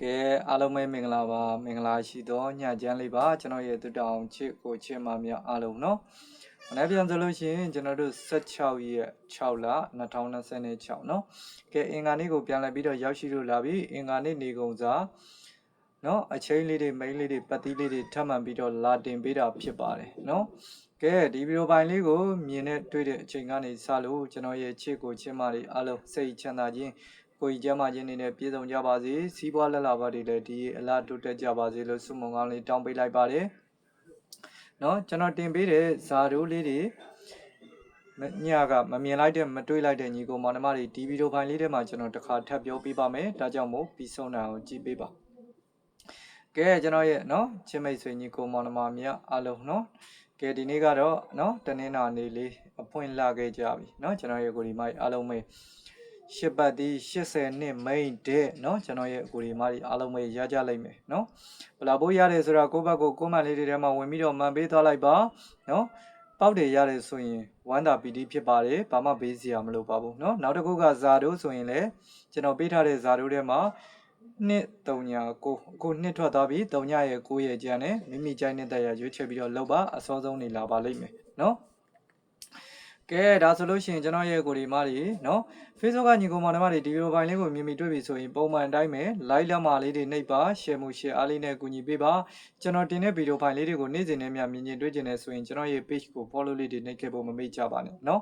ကဲအားလုံးပဲမင်္ဂလာပါမင်္ဂလာရှိသောညချမ်းလေးပါကျွန်တော်ရဲ့တူတောင်ချစ်ကိုချစ်မများအားလုံးနော်မနေ့ပြန်ဆိုလို့ရှိရင်ကျွန်တော်တို့16ရက်6လ2026နော်ကဲအင်္ဂါနေ့ကိုပြန်လည်ပြီးတော့ရောက်ရှိလို့လာပြီအင်္ဂါနေ့နေကုန်စားနော်အချိန်လေးတွေမိန်းလေးတွေပတ်သီးလေးတွေထပ်မံပြီးတော့လာတင်ပေးတာဖြစ်ပါတယ်နော်ကဲဒီဗီဒီယိုပိုင်းလေးကိုမြင်နဲ့တွေ့တဲ့အချိန်ကနေစလို့ကျွန်တော်ရဲ့ချစ်ကိုချစ်မတွေအားလုံးစိတ်ချမ်းသာခြင်းကိုကြီးကျမ်းမာခြင်းနဲ့ပြည့်စုံကြပါစေစီးပွားလက်လာပါတွေလည်းဒီအလားတိုးတက်ကြပါစေလို့ဆုမွန်ကောင်းလေးတောင်းပေးလိုက်ပါတယ်เนาะကျွန်တော်တင်ပေးတဲ့ဇာတိုးလေးတွေညကမမြင်လိုက်တဲ့မတွေးလိုက်တဲ့ညီကိုမောင်နှမတွေဒီဗီဒီယိုဖိုင်လေးထဲမှာကျွန်တော်တစ်ခါထပ်ပြောပြပါမယ်ဒါကြောင့်မို့ပြီးဆုံးတာကိုကြည့်ပေးပါကဲကျွန်တော်ရဲ့เนาะချင်းမိတ်ဆွေညီကိုမောင်နှမများအားလုံးเนาะကဲဒီနေ့ကတော့เนาะတနင်္လာနေ့လေးအဖွင့်လာခဲ့ကြပြီเนาะကျွန်တော်ရဲ့ကိုဒီမိုက်အားလုံးပဲရှစ်ပတ်ဒီ80နှစ်မိန်တဲ့เนาะကျွန်တော်ရဲ့ကိုဒီမကြီးအားလုံးပဲရကြလိမ့်မယ်เนาะဘလာဘိုးရတယ်ဆိုတာကိုယ့်ဘက်ကိုကိုယ်မှန်လေးတွေထဲမှာဝင်ပြီးတော့မှန်ပေးသွားလိုက်ပါเนาะပေါက်တယ်ရတယ်ဆိုရင်ဝမ်းသာပီတိဖြစ်ပါတယ်ဘာမှဘေးစရာမလိုပါဘူးเนาะနောက်တစ်ခုကဇာတိုးဆိုရင်လည်းကျွန်တော်ပေးထားတဲ့ဇာတိုးထဲမှာနှစ်3ညာကိုအခုနှစ်ထွက်သွားပြီ3ညရဲ့9ရဲ့ကျန်နဲ့မိမိကြိုက်နေတဲ့ရရွေးချယ်ပြီးတော့လောက်ပါအစောဆုံးနေလာပါလိမ့်မယ်เนาะကဲဒါဆိုလို့ရှိရင်ကျွန်တော်ရဲ့ကိုဒီမတွေเนาะ Facebook ကညီကောင်မတွေဒီဗီဒီယိုဖိုင်လေးကိုမြင်ပြီးတွေ့ပြီဆိုရင်ပုံမှန်အတိုင်းပဲ like လက်မလေးတွေနှိပ်ပါ share မှု share အားလေးနဲ့ကူညီပေးပါကျွန်တော်တင်တဲ့ဗီဒီယိုဖိုင်လေးတွေကိုနေ့စဉ်နဲ့မြင်တွေ့ကျင်နေဆိုရင်ကျွန်တော်ရဲ့ page ကို follow လေးတွေနှိပ်ခဲ့ဖို့မမေ့ကြပါနဲ့เนาะ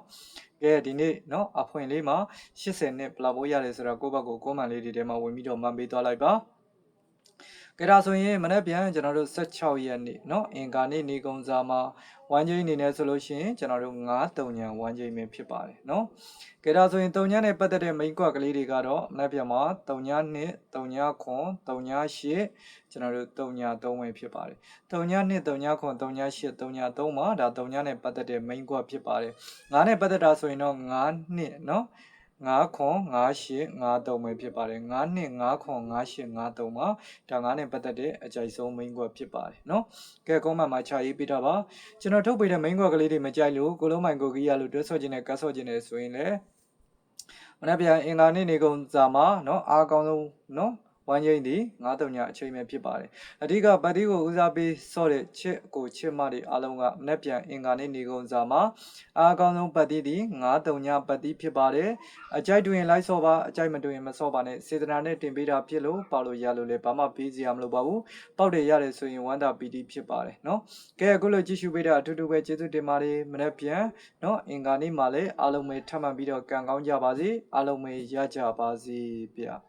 ကဲဒီနေ့เนาะအဖွင့်လေးမှာ80နှစ်ပလာဘိုးရတယ်ဆိုတော့ကိုယ့်ဘက်ကိုကွန်မန့်လေးတွေထဲမှာဝင်ပြီးတော့မှန်ပေးသွားလိုက်ပါကဲဒါဆိုရင်မနေ့ပြန်ကျွန်တော်တို့16ရက်နေ့เนาะအင်္ဂါနေ့နေကုန်စာမှာဝမ်းချင်းနေနေဆိုလို့ရှိရင်ကျွန်တော်တို့9-3ညဝမ်းချင်းပဲဖြစ်ပါတယ်เนาะကဲဒါဆိုရင်3ညနဲ့ပတ်သက်တဲ့ main ကွက်ကလေးတွေကတော့မနေ့ပြန်မှာ3ည2 3ညခွန်3ည8ကျွန်တော်တို့3ည3ပဲဖြစ်ပါတယ်3ည2 3ညခွန်3ည8 3ည3မှာဒါ3ညနဲ့ပတ်သက်တဲ့ main ကွက်ဖြစ်ပါတယ်9နဲ့ပတ်သက်တာဆိုရင်တော့9နှစ်เนาะ9ခွန်9 8 9 3ပဲဖြစ်ပါတယ်9နှစ်9ခွန်9 8 9 3မှာဒါ9နဲ့ပတ်သက်တဲ့အကြိုက်ဆုံး main ကွက်ဖြစ်ပါတယ်เนาะကဲကွန်မန့်မှာခြာရေးပေးတာပါကျွန်တော်ထုတ်ပေးတဲ့ main ကွက်ကလေးတွေမကြိုက်လို့ကိုလုံးမိုင်ကိုကြီးရလို့တွဲဆော့ခြင်းနဲ့ကတ်ဆော့ခြင်းနဲ့ဆိုရင်လည်းမနေ့ပြန်အင်္ဂါနေ့နေကုန်စာမှာเนาะအားကောင်းဆုံးเนาะဝမ်းချင်းဒီ9-3ညအချိန်ပဲဖြစ်ပါတယ်အဓိကပတ်တီးကိုဦးစားပေးဆော့တဲ့ချစ်ကိုချစ်မတွေအားလုံးကမနေ့ပြန်အင်္ဂါနေ့နေကုန်စာမှာအားကောင်းဆုံးပတ်တီးဒီ9-3ညပတ်တီးဖြစ်ပါတယ်အကြိုက်တွင်လိုက်ဆော့ပါအကြိုက်မတွင်မဆော့ပါနဲ့စေတနာနဲ့တင်ပေးတာဖြစ်လို့ပေါလို့ရလို့လည်းဘာမှပေးစရာမလိုပါဘူးပေါက်တယ်ရတယ်ဆိုရင်ဝမ်းသာပီတိဖြစ်ပါတယ်เนาะကဲအခုလိုကြည့်ရှုပေးတာအထူးတူပဲကျေးဇူးတင်ပါတယ်မနေ့ပြန်เนาะအင်္ဂါနေ့မှာလည်းအားလုံးပဲထပ်မံပြီးတော့ကံကောင်းကြပါစေအားလုံးပဲရကြပါစေဗျာ